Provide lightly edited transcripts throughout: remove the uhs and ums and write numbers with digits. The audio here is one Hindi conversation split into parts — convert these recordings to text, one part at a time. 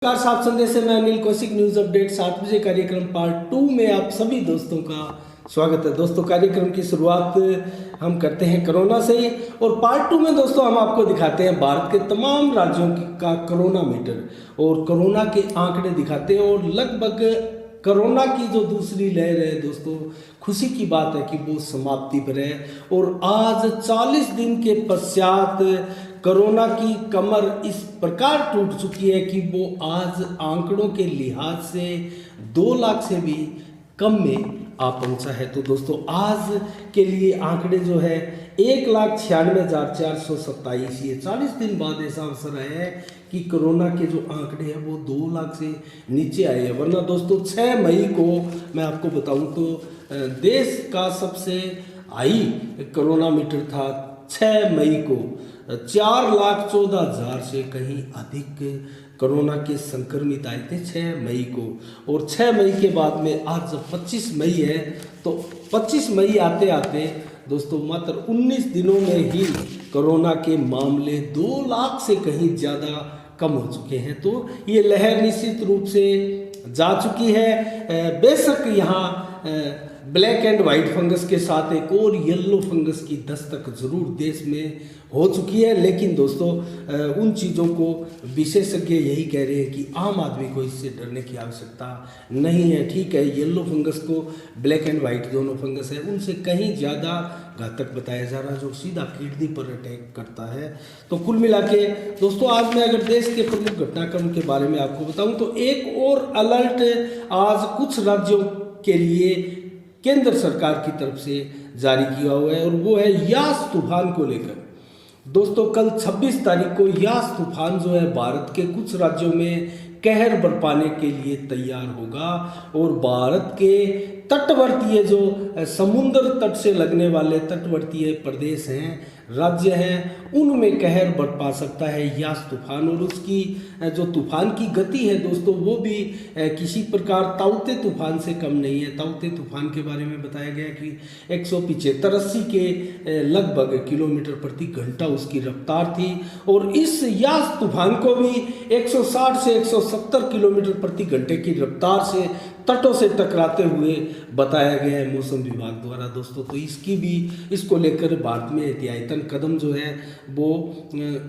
नमस्कार, साफ संदेश से मैं अनिल कौशिक। न्यूज अपडेट 7 बजे कार्यक्रम पार्ट 2 में आप सभी दोस्तों का स्वागत है। दोस्तों, कार्यक्रम की शुरुआत हम करते हैं कोरोना से ही, और पार्ट 2 में दोस्तों हम आपको दिखाते हैं भारत के तमाम राज्यों का कोरोना मीटर और कोरोना के आंकड़े दिखाते हैं। और लगभग कोरोना की जो दूसरी लहर है दोस्तों, खुशी की बात है कि वो समाप्ति पर है। और आज 40 दिन के पश्चात कोरोना की कमर इस प्रकार टूट चुकी है कि वो आज आंकड़ों के लिहाज से 2 लाख से भी कम में आ पहुंचा है। तो दोस्तों, आज के लिए आंकड़े जो है 1,96,427, ये 40 दिन बाद ऐसा अवसर आया है कि कोरोना के जो आंकड़े हैं वो 2 लाख से नीचे आए हैं। वरना दोस्तों 6 मई को मैं आपको बताऊं तो देश का सबसे हाई कोरोना मीटर था। 6 मई को 4,14,000 से कहीं अधिक कोरोना के संक्रमित आए थे 6 मई को। और 6 मई के बाद में आज जब 25 मई है, तो 25 मई आते आते दोस्तों मात्र 19 दिनों में ही कोरोना के मामले 2 लाख से कहीं ज़्यादा कम हो चुके हैं। तो ये लहर निश्चित रूप से जा चुकी है। बेशक यहाँ ब्लैक एंड वाइट फंगस के साथ एक और येलो फंगस की दस्तक जरूर देश में हो चुकी है, लेकिन दोस्तों उन चीज़ों को विशेषज्ञ यही कह रहे हैं कि आम आदमी को इससे डरने की आवश्यकता नहीं है। ठीक है, येलो फंगस को ब्लैक एंड वाइट दोनों फंगस है उनसे कहीं ज़्यादा घातक बताया जा रहा है, जो सीधा किडनी पर अटैक करता है। तो कुल मिला के दोस्तों, आज मैं अगर देश के प्रमुख घटनाक्रम के बारे में आपको बताऊं तो एक और अलर्ट आज कुछ राज्यों के लिए केंद्र सरकार की तरफ से जारी किया हुआ है, और वो है यास तूफान को लेकर। दोस्तों, कल 26 तारीख को यास तूफान जो है भारत के कुछ राज्यों में कहर बरपाने के लिए तैयार होगा। और भारत के तटवर्तीय जो समुद्र तट से लगने वाले तटवर्तीय प्रदेश हैं, राज्य हैं, उनमें कहर बरपा सकता है यास तूफान। और उसकी जो तूफान की गति है दोस्तों, वो भी किसी प्रकार ताउते तूफान से कम नहीं है। ताउते तूफान के बारे में बताया गया कि 175-80 के लगभग किलोमीटर प्रति घंटा उसकी रफ्तार थी। और इस यास तूफान को भी 160 से 170 किलोमीटर प्रति घंटे की रफ्तार से तटों से टकराते हुए बताया गया है मौसम विभाग द्वारा दोस्तों। तो इसको लेकर भारत में एहतियातन कदम जो है वो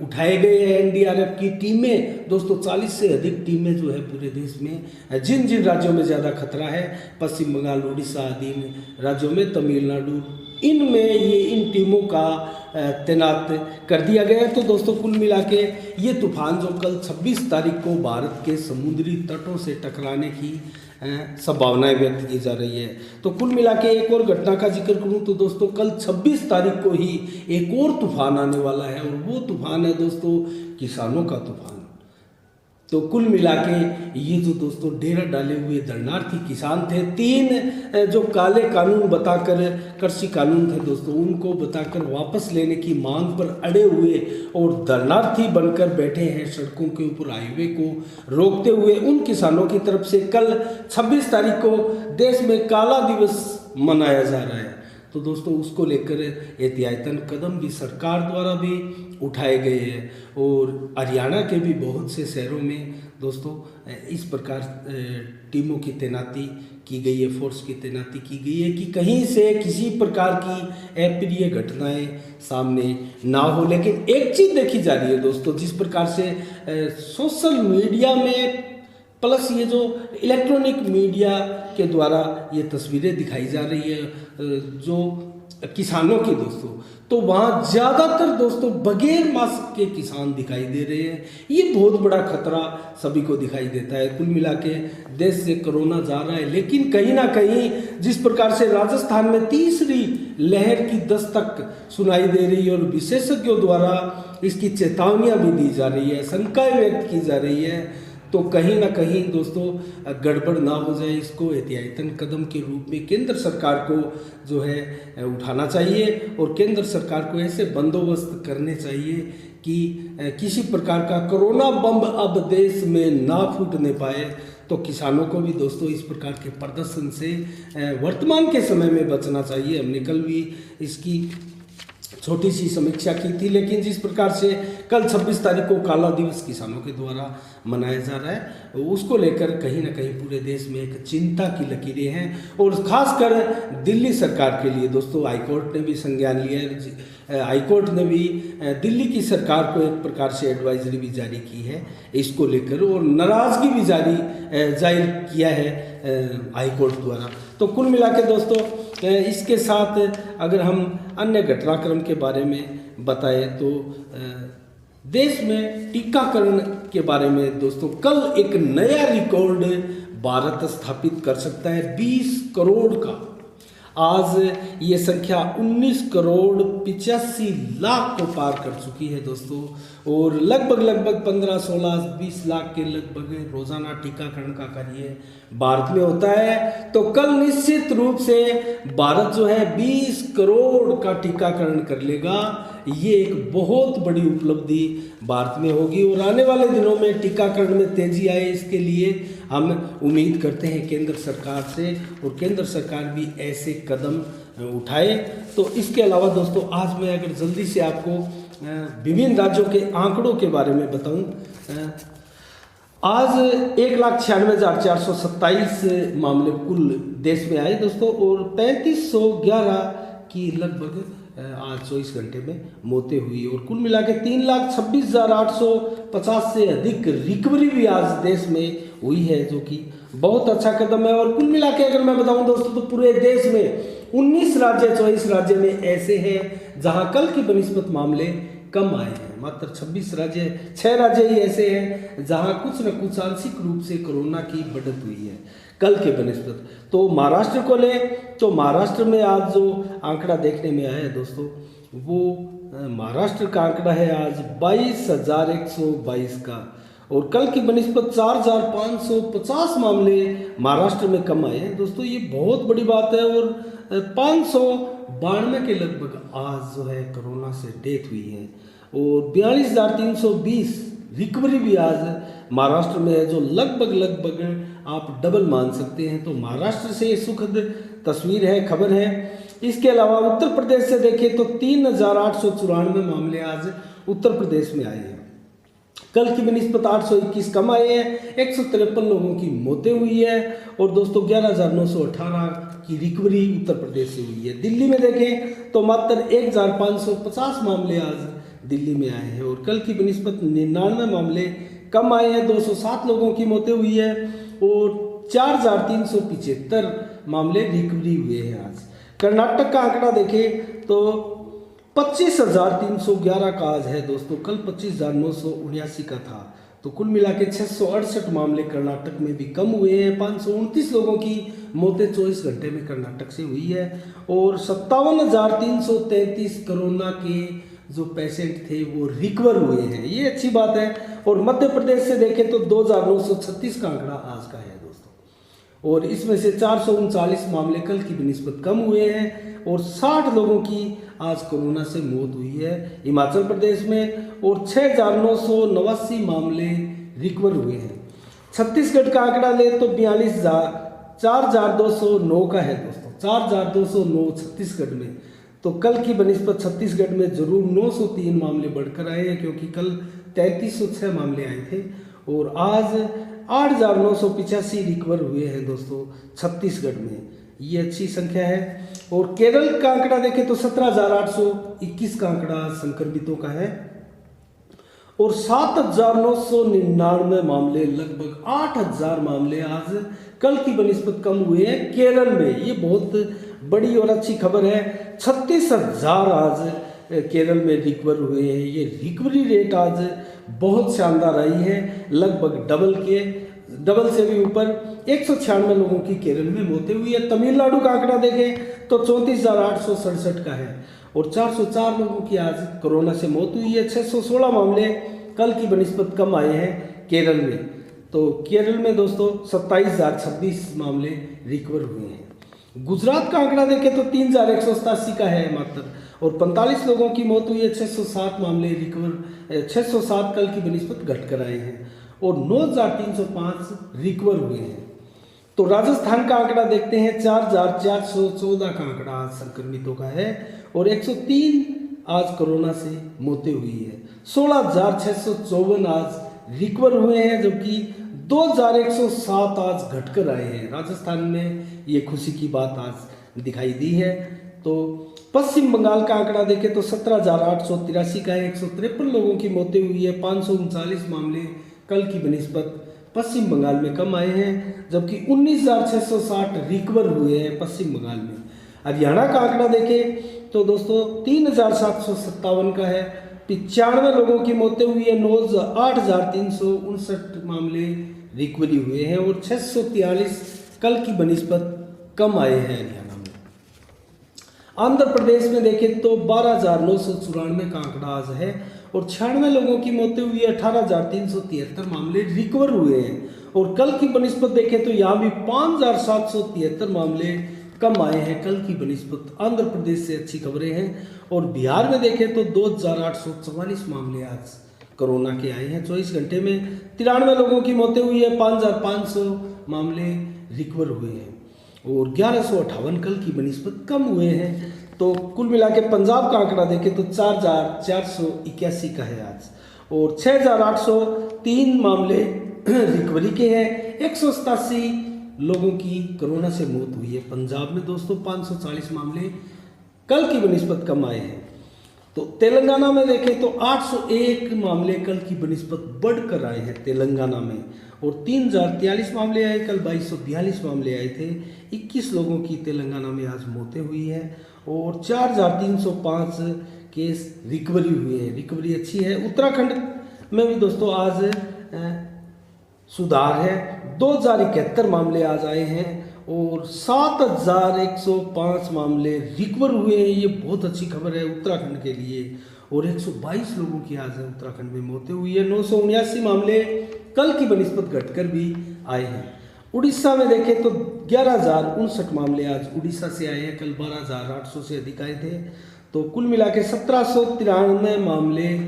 उठाए गए हैं। एनडीआरएफ की टीमें दोस्तों, 40 से अधिक टीमें जो है पूरे देश में जिन जिन राज्यों में ज़्यादा खतरा है, पश्चिम बंगाल, उड़ीसा आदि राज्यों में, तमिलनाडु, इनमें इन टीमों का तैनात कर दिया गया है। तो दोस्तों, कुल मिला के ये तूफान जो कल 26 तारीख को भारत के समुद्री तटों से टकराने की संभावनाएं व्यक्त की जा रही है। तो कुल मिला के एक और घटना का जिक्र करूं तो दोस्तों, कल 26 तारीख को ही एक और तूफान आने वाला है, और वो तूफान है दोस्तों किसानों का तूफान। तो कुल मिला के ये जो दोस्तों डेरा डाले हुए धरनार्थी किसान थे, 3 जो काले कानून बताकर कृषि कानून थे दोस्तों, उनको बताकर वापस लेने की मांग पर अड़े हुए और धरनार्थी बनकर बैठे हैं सड़कों के ऊपर, हाईवे को रोकते हुए। उन किसानों की तरफ से कल 26 तारीख को देश में काला दिवस मनाया जा रहा है। तो दोस्तों, उसको लेकर एहतियातन कदम भी सरकार द्वारा भी उठाए गए हैं। और हरियाणा के भी बहुत से शहरों में दोस्तों इस प्रकार टीमों की तैनाती की गई है, फोर्स की तैनाती की गई है कि कहीं से किसी प्रकार की अप्रिय घटनाएं सामने ना हो। लेकिन एक चीज़ देखी जा रही है दोस्तों, जिस प्रकार से सोशल मीडिया में प्लस ये जो इलेक्ट्रॉनिक मीडिया के द्वारा ये तस्वीरें दिखाई जा रही है जो किसानों की दोस्तों, तो वहाँ ज़्यादातर दोस्तों बगैर मास्क के किसान दिखाई दे रहे हैं। ये बहुत बड़ा खतरा सभी को दिखाई देता है। कुल मिला के देश से कोरोना जा रहा है, लेकिन कहीं ना कहीं जिस प्रकार से राजस्थान में तीसरी लहर की दस्तक सुनाई दे रही है और विशेषज्ञों द्वारा इसकी चेतावनियाँ भी दी जा रही है, शंकाएँ व्यक्त की जा रही है, तो कहीं ना कहीं दोस्तों गड़बड़ ना हो जाए, इसको एहतियातन कदम के रूप में केंद्र सरकार को जो है उठाना चाहिए। और केंद्र सरकार को ऐसे बंदोबस्त करने चाहिए कि किसी प्रकार का कोरोना बम अब देश में ना फूटने पाए। तो किसानों को भी दोस्तों इस प्रकार के प्रदर्शन से वर्तमान के समय में बचना चाहिए। हमने कल भी इसकी छोटी सी समीक्षा की थी। लेकिन जिस प्रकार से कल 26 तारीख को काला दिवस किसानों के द्वारा मनाया जा रहा है, उसको लेकर कहीं ना कहीं पूरे देश में एक चिंता की लकीरें हैं। और ख़ासकर दिल्ली सरकार के लिए दोस्तों हाईकोर्ट ने भी संज्ञान लिया है। हाईकोर्ट ने भी दिल्ली की सरकार को एक प्रकार से एडवाइजरी भी जारी की है इसको लेकर, और नाराज़गी भी जाहिर किया है हाईकोर्ट द्वारा। तो कुल मिला के दोस्तों इसके साथ अगर हम अन्य घटनाक्रम के बारे में बताएं तो देश में टीकाकरण के बारे में दोस्तों कल एक नया रिकॉर्ड भारत स्थापित कर सकता है 20 करोड़ का। आज ये संख्या 19 करोड़ 85 लाख को पार कर चुकी है दोस्तों, और लगभग 15, 16, 20 लाख के लगभग रोजाना टीकाकरण का कार्य भारत में होता है। तो कल निश्चित रूप से भारत जो है 20 करोड़ का टीकाकरण कर लेगा। ये एक बहुत बड़ी उपलब्धि भारत में होगी, और आने वाले दिनों में टीकाकरण में तेजी आए इसके लिए हम उम्मीद करते हैं केंद्र सरकार से, और केंद्र सरकार भी ऐसे कदम उठाए। तो इसके अलावा दोस्तों आज मैं अगर जल्दी से आपको विभिन्न राज्यों के आंकड़ों के बारे में बताऊं, आज 1,96,427 मामले कुल देश में आए दोस्तों, और 3511 की लगभग आज 24 घंटे में मौतें हुई, और कुल मिला के 3,26,850 से अधिक रिकवरी भी आज देश में हुई है, जो कि बहुत अच्छा कदम है। और कुल मिला के अगर मैं बताऊं दोस्तों तो पूरे देश में 19 राज्य 24 राज्य में ऐसे हैं जहां कल की बनिस्बत मामले कम आए हैं। मात्र 6 राज्य ही ऐसे हैं जहां कुछ न कुछ आंशिक रूप से कोरोना की बढ़त हुई है कल के बनिस्बत। तो महाराष्ट्र को ले तो महाराष्ट्र में आज जो आंकड़ा देखने में आया है दोस्तों, वो महाराष्ट्र का आंकड़ा है आज 22,122 का, और कल की बनिस्बत 4,550 मामले महाराष्ट्र में कम आए हैं दोस्तों। ये बहुत बड़ी बात है, और 592 के लगभग आज जो है कोरोना से डेथ हुई है, और 42,320 रिकवरी भी आज महाराष्ट्र में है, जो लगभग आप डबल मान सकते हैं। तो महाराष्ट्र से ये सुखद तस्वीर है, खबर है। इसके अलावा उत्तर प्रदेश से देखें तो 3,894 मामले आज उत्तर प्रदेश में आए हैं। कल की बनिस्बत 821 कम आए हैं, 153 लोगों की मौतें हुई है, और दोस्तों 11,918 की रिकवरी उत्तर प्रदेश से हुई है। दिल्ली में देखें तो मात्र 1,550 मामले आज दिल्ली में आए हैं, और कल की बनिस्बत 99 मामले कम आए हैं, 207 लोगों की मौतें हुई है, और 4,375 मामले रिकवरी हुए हैं आज। कर्नाटक का आंकड़ा देखें तो 25,311 का आज है दोस्तों, कल 25,979 का था। तो कुल मिला के 668 मामले कर्नाटक में भी कम हुए हैं। 529 लोगों की मौतें 24 घंटे में कर्नाटक से हुई है, और 57,333 कोरोना के जो पेशेंट थे वो रिकवर हुए हैं, ये अच्छी बात है। और मध्य प्रदेश से देखें तो 2,936 का आंकड़ा आज का है दोस्तों, और इसमें से 439 मामले कल की बनिस्बत कम हुए हैं, और 60 लोगों की आज कोरोना से मौत हुई है हिमाचल प्रदेश में, और 6,989 मामले रिकवर हुए हैं। छत्तीसगढ़ का आंकड़ा ले तो 4,209 का है दोस्तों, 4,209 छत्तीसगढ़ में। तो कल की बनिस्बत छत्तीसगढ़ में जरूर 903 मामले बढ़कर आए हैं, क्योंकि कल 3,306 मामले आए थे, और आज 8,985 रिकवर हुए हैं दोस्तों छत्तीसगढ़ में, ये अच्छी संख्या है। और केरल का आंकड़ा देखें तो 17,821 का आंकड़ा संक्रमितों का है, और 7,999 मामले, लगभग 8,000 मामले आज कल की बनिस्बत कम हुए हैं केरल में। ये बहुत बड़ी और अच्छी खबर है। 36,000 आज केरल में रिकवर हुए हैं। ये रिकवरी रेट आज बहुत शानदार आई है, लगभग डबल से भी ऊपर। 196 लोगों की केरल में मौतें हुई है। तमिलनाडु का आंकड़ा देखें तो 34,867 का है, और 404 लोगों की आज कोरोना से मौत हुई है। 616 मामले कल की बनिस्बत कम आए हैं केरल में। तो केरल में दोस्तों 27,026 मामले रिकवर हुए हैं। गुजरात का आंकड़ा देखें तो 3,187 का है मात्र, और 45 लोगों की मौत हुई है। 607 मामले रिकवर, 607 कल की बनिस्बत घट कर आए हैं, और 9,305 रिकवर हुए हैं। तो राजस्थान का आंकड़ा देखते हैं, 4,414 का आंकड़ा संक्रमितों का है, और 103 आज कोरोना से मौतें हुई है। 16,654 आज रिकवर हुए हैं, जबकि 2,107 आज घटकर आए हैं। राजस्थान में ये खुशी की बात आज दिखाई दी है। तो पश्चिम बंगाल का आंकड़ा देखें तो 17,883 का है, 153 लोगों की मौतें हुई है। 539 मामले कल की बनिस्बत पश्चिम बंगाल में कम आए हैं, जबकि 19,660 रिकवर हुए हैं पश्चिम बंगाल में। हरियाणा का आंकड़ा देखें तो दोस्तों 3,757 का है, 95 लोगों की मौतें हुई है। 8,359 मामले रिकवरी हुए हैं और 643 कल की बनिस्बत कम आए हैं हरियाणा में। आंध्र प्रदेश में देखें तो 12,994 का आंकड़ा आज है और 96 लोगों की मौतें हुई है। 18,373 मामले रिकवर हुए हैं और कल की बनिस्बत देखें तो यहाँ भी 5,773 मामले कम आए हैं कल की बनिस्बत। आंध्र प्रदेश से अच्छी खबरें हैं। और बिहार में देखें तो 2,844 मामले आज कोरोना के आए हैं। 24 घंटे में 93 लोगों की मौतें हुई है। 5,500 मामले रिकवर हुए हैं और 1158 कल की बनिस्बत कम हुए हैं। तो कुल मिला के पंजाब का आंकड़ा देखें तो 4,481 का है आज और 6,803 मामले रिकवरी के हैं। 187 लोगों की कोरोना से मौत हुई है पंजाब में दोस्तों। 540 मामले कल की बनिस्बत कम आए हैं। तो तेलंगाना में देखें तो 801 मामले कल की बनिस्बत बढ़कर आए हैं तेलंगाना में और 3,043 मामले आए, कल 2,242 मामले आए थे। 21 लोगों की तेलंगाना में आज मौतें हुई है और 4,305 केस रिकवरी हुए हैं। रिकवरी अच्छी है। उत्तराखंड में भी दोस्तों आज सुधार है। 2,071 मामले आज आए हैं और 7,105 मामले रिकवर हुए हैं। ये बहुत अच्छी खबर है उत्तराखंड के लिए। और 122 लोगों की आज उत्तराखंड में मौतें हुई है। 979 मामले कल की बनिस्बत घटकर भी आए हैं। उड़ीसा में देखें तो 11,059 मामले आज उड़ीसा से आए हैं, कल 12,800 से अधिक आए थे। तो कुल मिला के 1,793 मामले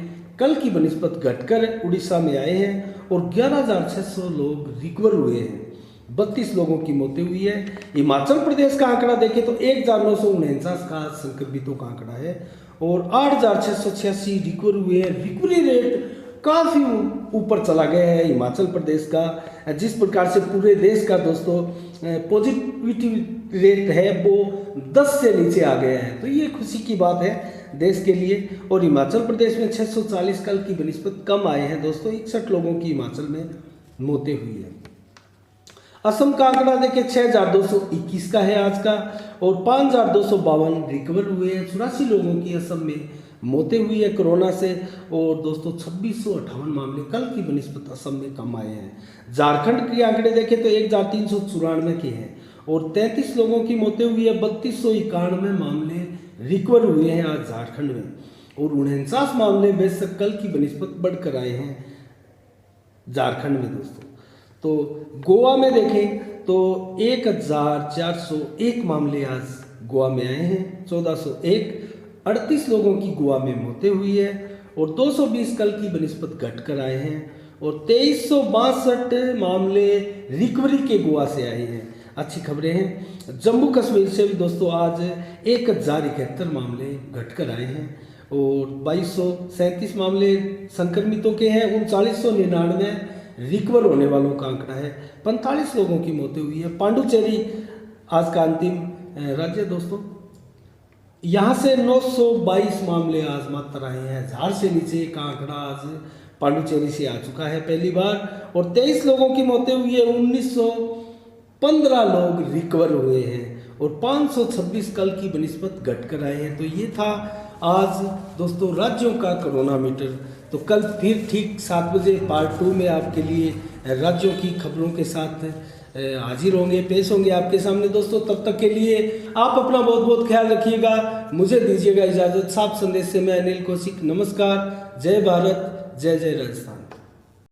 कल की बनिस्बत घटकर उड़ीसा में आए हैं और 11,600 लोग रिकवर हुए हैं। 32 लोगों की मौतें हुई है। हिमाचल प्रदेश का आंकड़ा देखें तो 1,949 का संक्रमितों का आंकड़ा है और 8,686 रिकवर हुए हैं। रिकवरी रेट काफ़ी ऊपर चला गया है हिमाचल प्रदेश का। जिस प्रकार से पूरे देश का दोस्तों पॉजिटिविटी रेट है वो 10 से नीचे आ गया है। तो ये खुशी की बात है देश के लिए। और हिमाचल प्रदेश में 640 कल की बनिस्बत कम आए हैं दोस्तों। 61 लोगों की हिमाचल में मौतें हुई है। असम का आंकड़ा देखें 6,221 का है आज का और 5,252 रिकवर हुए हैं। 84 लोगों की असम में मौतें हुई है कोरोना से और दोस्तों 2,658 मामले कल की बनिस्बत असम में कम आए हैं। झारखंड के आंकड़े देखें तो 1,394 के हैं और 33 लोगों की मौतें हुई है। 3,291 मामले रिकवर हुए हैं आज झारखंड में और 49 मामले बेशक कल की बनिस्बत बढ़कर आए हैं झारखंड में दोस्तों। तो गोवा में देखें तो 1,401 मामले आज गोवा में आए हैं। 1,401 38 लोगों की गोवा में मौतें हुई है और 220 कल की बनिस्बत घटकर आए हैं और 2,362 मामले रिकवरी के गोवा से आए हैं। अच्छी खबरें हैं। जम्मू कश्मीर से भी दोस्तों आज 1,071 मामले घटकर आए हैं और 2,237 मामले संक्रमितों के हैं। 3,999 रिकवर होने वालों का आंकड़ा है। 45 लोगों की मौतें हुई है। पांडुचेरी आज का अंतिम राज्य दोस्तों। यहाँ से 922 मामले आज मात्र आए हैं। 1000 से नीचे का आंकड़ा आज पांडुचेरी से आ चुका है पहली बार और 23 लोगों की मौतें हुई है। 1,915 लोग रिकवर हुए हैं और 526 कल की बनिस्बत घटकर आए हैं। तो ये था आज दोस्तों राज्यों का कोरोना मीटर। तो कल फिर ठीक 7 बजे पार्ट 2 में आपके लिए राज्यों की खबरों के साथ हाजिर होंगे, पेश होंगे आपके सामने दोस्तों। तब तक के लिए आप अपना बहुत बहुत ख्याल रखिएगा। मुझे दीजिएगा इजाज़त। साफ संदेश से मैं अनिल कौशिक। नमस्कार। जय भारत, जय जय राजस्थान।